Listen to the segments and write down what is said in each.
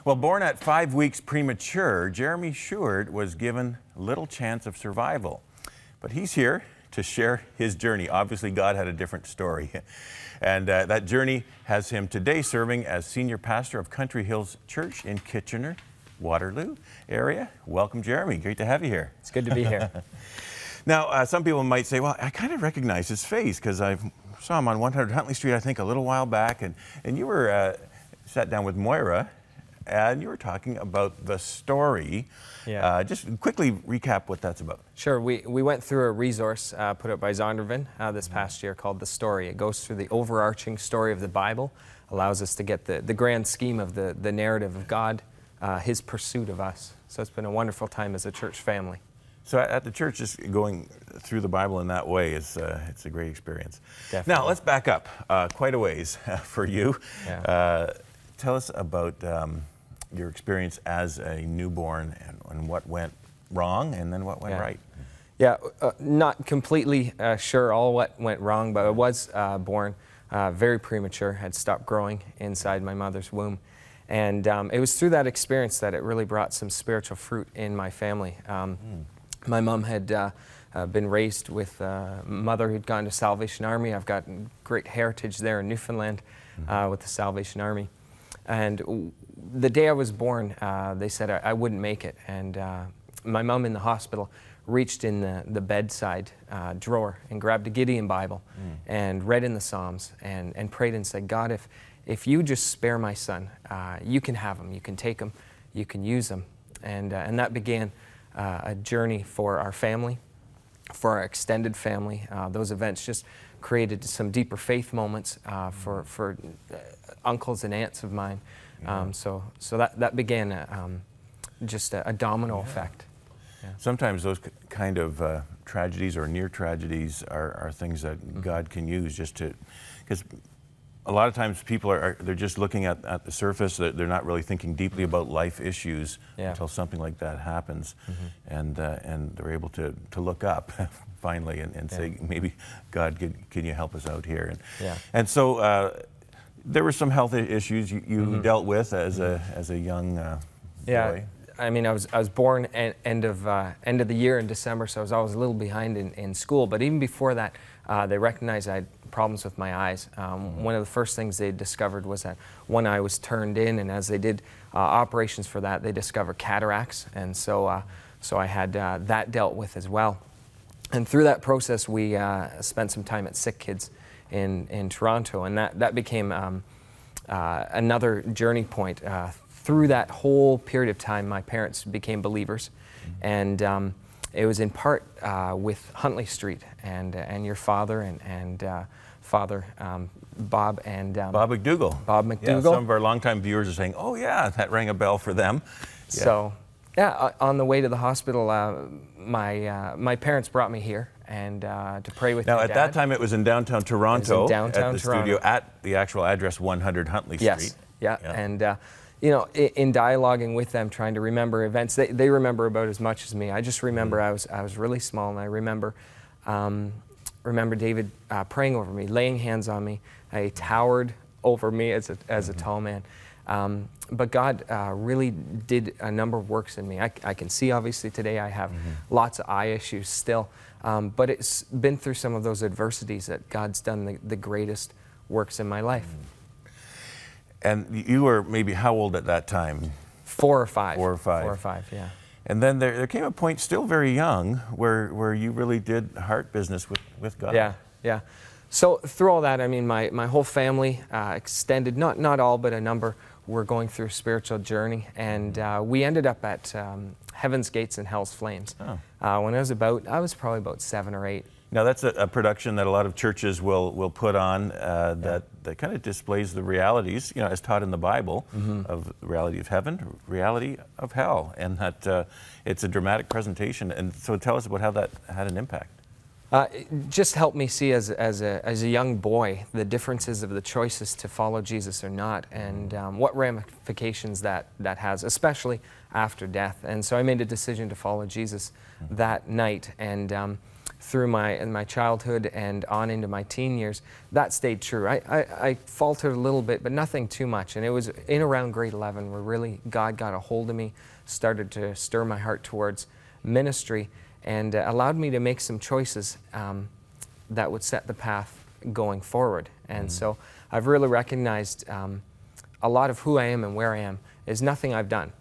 Well, born at 5 weeks premature, Jeremy Sheward was given little chance of survival. But he's here to share his journey. Obviously, God had a different story. And that journey has him today serving as senior pastor of Country Hills Church in Kitchener, Waterloo area. Welcome, Jeremy. Great to have you here. It's good to be here. Now, some people might say, well, I kind of recognize his face because I saw him on 100 Huntley Street, I think, a little while back. And you were sat down with Moira, and you were talking about the story. Yeah. Just quickly recap what that's about. Sure. We went through a resource put out by Zondervan this past year called The Story. It goes through the overarching story of the Bible, allows us to get the grand scheme of the narrative of God, His pursuit of us. So it's been a wonderful time as a church family. So at the church, just going through the Bible in that way is it's a great experience. Definitely. Now, let's back up quite a ways for you. Yeah. Tell us about your experience as a newborn and what went wrong and then what went right. Yeah, not completely sure all what went wrong, but I was born very premature, had stopped growing inside my mother's womb. And it was through that experience that it really brought some spiritual fruit in my family. My mom had been raised with a mother who'd gone to Salvation Army. I've got great heritage there in Newfoundland with the Salvation Army. And the day I was born, they said I wouldn't make it. And my mom in the hospital reached in the bedside drawer and grabbed a Gideon Bible and read in the Psalms and prayed and said, God, if you just spare my son, you can have him, you can take him, you can use him. And that began a journey for our family, for our extended family. Those events just created some deeper faith moments for uncles and aunts of mine. So that began just a domino effect. Yeah. Sometimes those kind of tragedies or near tragedies are things that God can use just to, because a lot of times people they're just looking at the surface. They're not really thinking deeply about life issues until something like that happens, and they're able to look up finally and say, maybe God, can you help us out here? And so there were some health issues you dealt with as a young boy. I mean, I was born end of the year in December, so I was always a little behind in school. But even before that, they recognized I had problems with my eyes. One of the first things they discovered was that one eye was turned in, and as they did operations for that, they discovered cataracts, and so I had that dealt with as well. And through that process, we spent some time at Sick Kids in Toronto, and that became another journey point. Through that whole period of time, my parents became believers, and it was in part with Huntley Street and your father and Father Bob and Bob McDougall. Bob McDougall. Yeah, some of our longtime viewers are saying, "Oh yeah, that rang a bell for them." Yeah. So, on the way to the hospital, my parents brought me here and to pray with. Now, my at dad. that time, it was in downtown Toronto. It was in downtown at the Toronto. studio at the actual address 100 Huntley Street. Yes. Yeah. And you know, in dialoguing with them, trying to remember events, they remember about as much as me. I just remember I was really small, and I remember David praying over me, laying hands on me. He towered over me as a tall man. But God really did a number of works in me. I can see, obviously, today I have lots of eye issues still. But it's been through some of those adversities that God's done the greatest works in my life. And you were maybe how old at that time? 4 or 5. 4 or 5. 4 or 5, yeah. And then there came a point, still very young, where you really did heart business with God. Yeah, yeah. So through all that, I mean, my whole family, extended, not all, but a number, were going through a spiritual journey. And we ended up at Heaven's Gates and Hell's Flames. Oh. When I was probably about 7 or 8. Now that's a production that a lot of churches will put on that kind of displays the realities, as taught in the Bible, of the reality of heaven, reality of hell, and that it's a dramatic presentation. And so tell us about how that had an impact. It just helped me see as a young boy the differences of the choices to follow Jesus or not, and what ramifications that has, especially after death. And so I made a decision to follow Jesus that night, and through my childhood and on into my teen years, that stayed true. I faltered a little bit, but nothing too much. And it was in around grade 11 where really God got a hold of me, started to stir my heart towards ministry, and allowed me to make some choices that would set the path going forward. And so I've really recognized a lot of who I am and where I am is nothing I've done.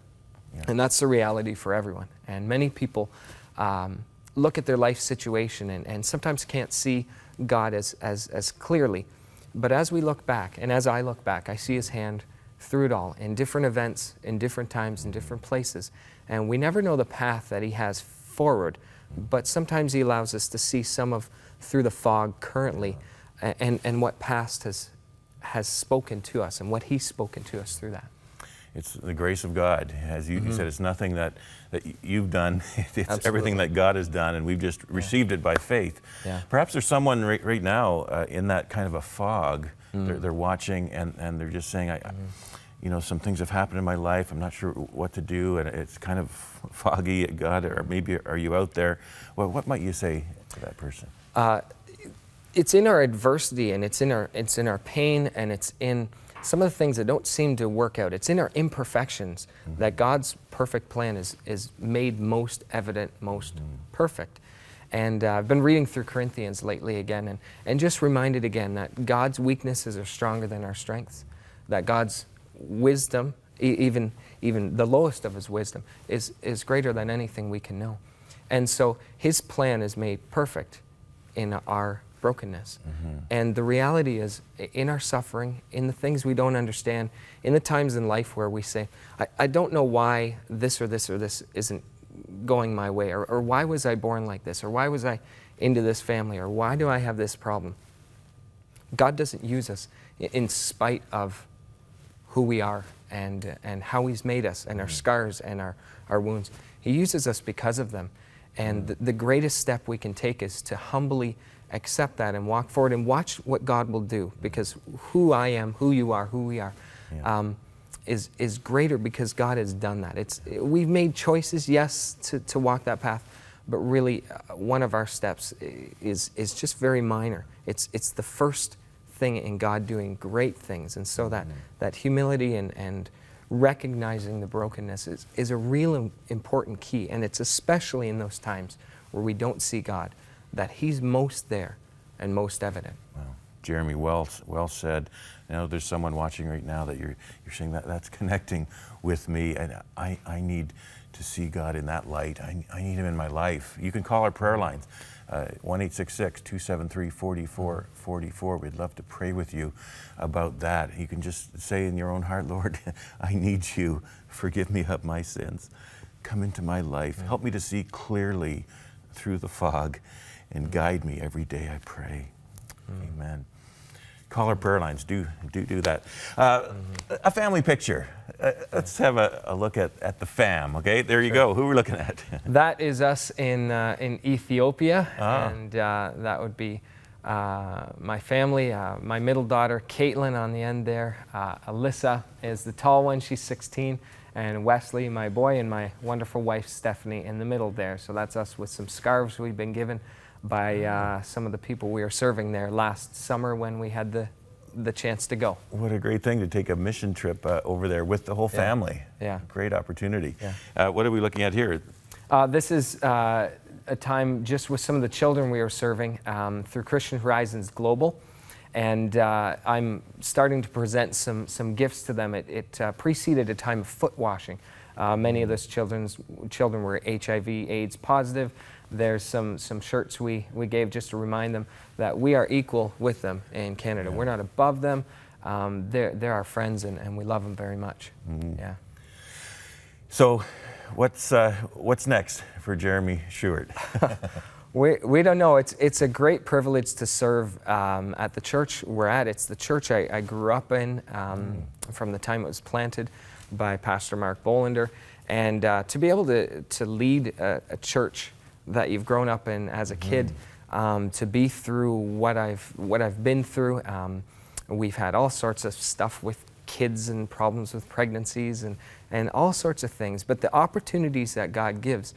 Yeah. And that's the reality for everyone. And many people look at their life situation and sometimes can't see God as clearly. But as we look back, and as I look back, I see His hand through it all, in different events, in different times, in different places. And we never know the path that He has forward, but sometimes He allows us to see some of through the fog currently, and what past has spoken to us, and what He's spoken to us through that. It's the grace of God. As you said, it's nothing that you've done. It's Absolutely. everything that God has done, and we've just received it by faith. Yeah. Perhaps there's someone right now in that kind of a fog. They're watching, and they're just saying, you know, some things have happened in my life. I'm not sure what to do, and it's kind of foggy. God, or maybe are you out there? Well, what might you say to that person? It's in our adversity, and it's in our pain, and it's in some of the things that don't seem to work out. It's in our imperfections that God's perfect plan is made most evident, most perfect. And I've been reading through Corinthians lately again, and just reminded again that God's weaknesses are stronger than our strengths, that God's wisdom, even the lowest of His wisdom, is greater than anything we can know. And so His plan is made perfect in our brokenness. And the reality is, in our suffering, in the things we don't understand, in the times in life where we say, I don't know why this or this or this isn't going my way, or why was I born like this, or why was I into this family, or why do I have this problem? God doesn't use us in spite of who we are and how He's made us, and our scars and our wounds. He uses us because of them. And the greatest step we can take is to humbly accept that and walk forward and watch what God will do, because who I am, who you are, who we are, is greater because God has done that. We've made choices, yes, to walk that path, but really one of our steps is just very minor. It's the first thing in God doing great things. And so that humility and recognizing the brokenness is a real important key. And it's especially in those times where we don't see God that He's most there and most evident. Wow. Jeremy, well said. I know there's someone watching right now that you're saying that's connecting with me, and I need to see God in that light. I need Him in my life. You can call our prayer lines, 1-866-273-4444. We'd love to pray with you about that. You can just say in your own heart, Lord, I need you. Forgive me of my sins. Come into my life. Help me to see clearly through the fog, and guide me every day, I pray. Amen. Call our prayer lines. Do that. A family picture. Let's have a look at the fam. Okay, there you go. Who we're looking at? That is us in Ethiopia, and that would be my family. My middle daughter, Caitlin, on the end there. Alyssa is the tall one. She's 16. And Wesley, my boy, and my wonderful wife, Stephanie, in the middle there. So that's us with some scarves we've been given by some of the people we are serving there last summer when we had the chance to go. What a great thing to take a mission trip over there with the whole family. Yeah. Great opportunity. Yeah. What are we looking at here? This is a time just with some of the children we are serving through Christian Horizons Global. And I'm starting to present some gifts to them. It preceded a time of foot washing. Many of those children were HIV/AIDS positive. There's some shirts we gave just to remind them that we are equal with them in Canada. Yeah. We're not above them. They're our friends, and we love them very much. Yeah. So, what's next for Jeremy Schuert? We don't know. It's a great privilege to serve at the church we're at. It's the church I grew up in from the time it was planted by Pastor Mark Bolander. And to be able to lead a church that you've grown up in as a kid, to be through what I've been through. We've had all sorts of stuff with kids and problems with pregnancies and all sorts of things. But the opportunities that God gives,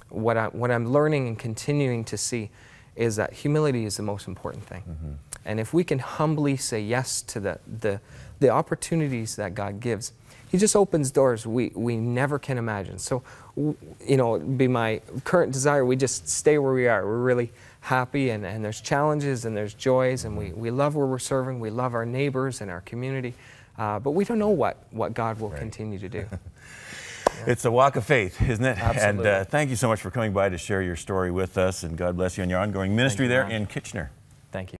what I'm learning and continuing to see is that humility is the most important thing. And if we can humbly say yes to the opportunities that God gives, He just opens doors we never can imagine. So, you know, it'd be my current desire, we just stay where we are. We're really happy, and there's challenges and there's joys, and we love where we're serving. We love our neighbors and our community, but we don't know what God will continue to do. It's a walk of faith, isn't it? Absolutely. And thank you so much for coming by to share your story with us, and God bless you on your ongoing ministry there in Kitchener. Thank you.